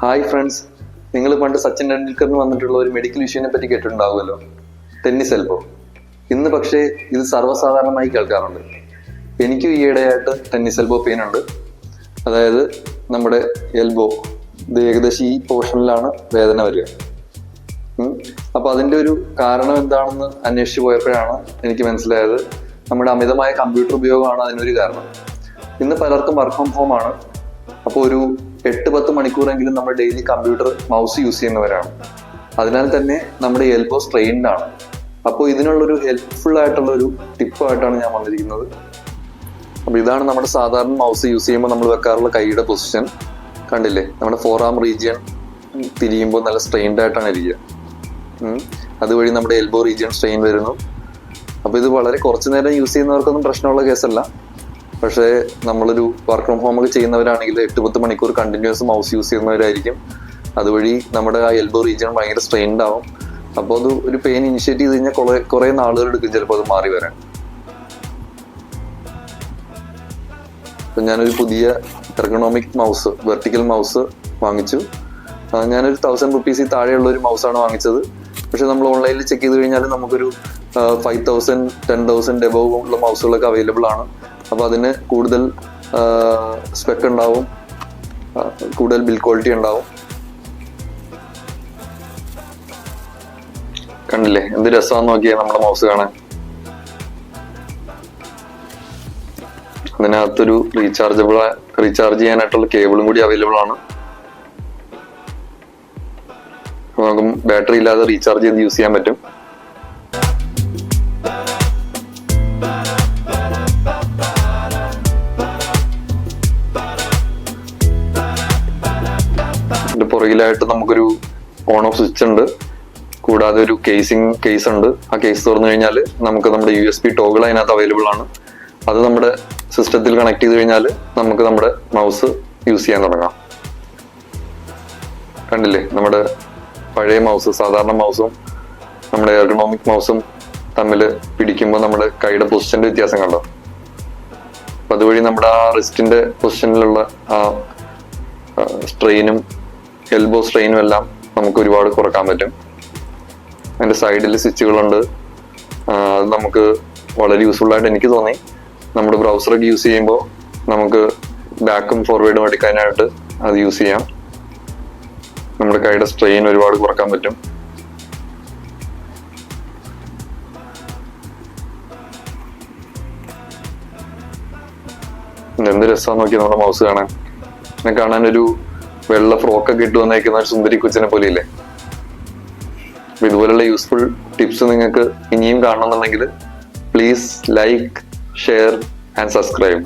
Hi friends, നിങ്ങൾ പണ്ട് സച്ചിൻ ടെണ്ടുൽക്കറിന് വന്നിട്ടുള്ള ഒരു മെഡിക്കൽ ഇഷ്യൂവിനെ പറ്റി കേട്ടിട്ടുണ്ടാവുമല്ലോ, ടെന്നീസ് എൽബോ. ഇന്ന് പക്ഷേ ഇത് സർവ്വസാധാരണമായി കേൾക്കാറുണ്ട്. എനിക്കും ഈയിടെയായിട്ട് ടെന്നീസ് എൽബോ പെയിൻ ഉണ്ട്. അതായത് നമ്മുടെ എൽബോ ഇത് ഏകദേശം ഈ പോർഷനിലാണ് വേദന വരിക. അപ്പൊ അതിന്റെ ഒരു കാരണം എന്താണെന്ന് അന്വേഷിച്ച് പോയപ്പോഴാണ് എനിക്ക് മനസ്സിലായത് നമ്മുടെ അമിതമായ കമ്പ്യൂട്ടർ ഉപയോഗമാണ് അതിനൊരു കാരണം. ഇന്ന് പലർക്കും വർക്ക് ഫ്രം ഹോം ആണ്. അപ്പോൾ ഒരു 8-10 മണിക്കൂറെങ്കിലും നമ്മൾ ഡെയിലി കമ്പ്യൂട്ടർ മൗസ് യൂസ് ചെയ്യുന്നവരാണ്. അതിനാൽ തന്നെ നമ്മുടെ എൽബോ സ്ട്രെയിൻഡ് ആണ്. അപ്പോൾ ഇതിനുള്ളൊരു ഹെൽപ്ഫുൾ ആയിട്ടുള്ള ഒരു ടിപ്പായിട്ടാണ് ഞാൻ വന്നിരിക്കുന്നത്. അപ്പോൾ ഇതാണ് നമ്മുടെ സാധാരണ മൗസ് യൂസ് ചെയ്യുമ്പോൾ നമ്മൾ വെക്കാറുള്ള കൈയുടെ പൊസിഷൻ. കണ്ടില്ലേ, നമ്മുടെ ഫോർ ആം റീജിയൻ തിരിയുമ്പോൾ നല്ല സ്ട്രെയിൻഡ് ആയിട്ടാണ് ഇരിക്കുക. അതുവഴി നമ്മുടെ എൽബോ റീജിയൻ സ്ട്രെയിൻ വരുന്നു. അപ്പോൾ ഇത് വളരെ കുറച്ചു നേരം യൂസ് ചെയ്യുന്നവർക്കൊന്നും പ്രശ്നമുള്ള കേസല്ല. പക്ഷേ നമ്മളൊരു വർക്ക് ഫ്രം ഹോം ഒക്കെ ചെയ്യുന്നവരാണെങ്കിൽ 8-10 മണിക്കൂർ കണ്ടിന്യൂസ് മൗസ് യൂസ് ചെയ്യുന്നവരായിരിക്കും. അതുവഴി നമ്മുടെ ആ എൽബോ റീജിയൻ ഭയങ്കര സ്ട്രെയിൻഡ് ആവും. അപ്പോൾ അത് ഒരു പെയിൻ ഇനിഷ്യേറ്റ് ചെയ്ത് കഴിഞ്ഞാൽ കുറേ നാളുകൾ എടുക്കും ചിലപ്പോൾ അത് മാറി വരാൻ. അപ്പം ഞാനൊരു പുതിയ എർഗണോമിക് മൗസ്, വെർട്ടിക്കൽ മൗസ് വാങ്ങിച്ചു. ഞാനൊരു 1000 rupees താഴെയുള്ള ഒരു മൗസാണ് വാങ്ങിച്ചത്. പക്ഷെ നമ്മൾ ഓൺലൈനിൽ ചെക്ക് ചെയ്ത് കഴിഞ്ഞാൽ നമുക്കൊരു 5000, 10,000 എബോവ് ഉള്ള മൗസുകളൊക്കെ അവൈലബിൾ ആണ്. അപ്പോൾ അതിന് കൂടുതൽ സ്പെക്ക് ഉണ്ടാവും, കൂടുതൽ ബിൽ ക്വാളിറ്റി ഉണ്ടാവും. കണ്ടില്ലേ എന്ത് രസമാണെന്ന് നോക്കിയാൽ നമ്മുടെ മൗസ് കാണാൻ. അതിനകത്തൊരു റീചാർജ് ചെയ്യാനായിട്ടുള്ള കേബിളും കൂടി അവൈലബിൾ ആണ്. നമുക്ക് ബാറ്ററി ഇല്ലാതെ റീചാർജ് ചെയ്ത് യൂസ് ചെയ്യാൻ പറ്റും. പുറകിലായിട്ട് നമുക്കൊരു ഓൺ ഓഫ് സ്വിച്ച് ഉണ്ട്. കൂടാതെ ഒരു കേസ് ഉണ്ട്. ആ കേസ് തുറന്നു കഴിഞ്ഞാൽ നമുക്ക് നമ്മുടെ USB ടോഗിൾ അതിനകത്ത് അവൈലബിൾ ആണ്. അത് നമ്മുടെ സിസ്റ്റത്തിൽ കണക്ട് ചെയ്ത് കഴിഞ്ഞാൽ നമുക്ക് നമ്മുടെ മൗസ് യൂസ് ചെയ്യാൻ തുടങ്ങാം. കണ്ടില്ലേ, നമ്മുടെ പഴയ മൗസ്, സാധാരണ മൗസും നമ്മുടെ എർഗണോമിക് മൗസും തമ്മിൽ പിടിക്കുമ്പോൾ നമ്മുടെ കൈയുടെ പൊസിഷന്റെ വ്യത്യാസം കണ്ടോ. അപ്പൊ അതുവഴി നമ്മുടെ ആ റിസ്റ്റിന്റെ പൊസിഷനിലുള്ള ആ സ്ട്രെയിനും എൽബോ സ്ട്രെയിനും എല്ലാം നമുക്ക് ഒരുപാട് കുറക്കാൻ പറ്റും. അതിന്റെ സൈഡിൽ സ്വിച്ചുകളുണ്ട്. അത് നമുക്ക് വളരെ യൂസ്ഫുൾ ആയിട്ട് എനിക്ക് തോന്നി. നമ്മുടെ ബ്രൗസറൊക്കെ യൂസ് ചെയ്യുമ്പോൾ നമുക്ക് ബാക്കും ഫോർവേഡും എടുക്കാനായിട്ട് അത് യൂസ് ചെയ്യാം. നമ്മുടെ കൈയുടെ സ്ട്രെയിൻ ഒരുപാട് കുറക്കാൻ പറ്റും. എന്ത് രസമാണെന്ന് നോക്കി നമ്മുടെ മൗസ് കാണാൻ. പിന്നെ കാണാൻ ഒരു വെള്ള ഫ്രോക്കൊക്കെ ഇട്ട് വന്നേക്കുന്ന ഒരു സുന്ദരി കൊച്ചിനെ പോലെയില്ലേ. അപ്പൊ ഇതുപോലുള്ള യൂസ്ഫുൾ ടിപ്സ് നിങ്ങൾക്ക് ഇനിയും കാണണമെന്നുണ്ടെങ്കിൽ please like, share and subscribe.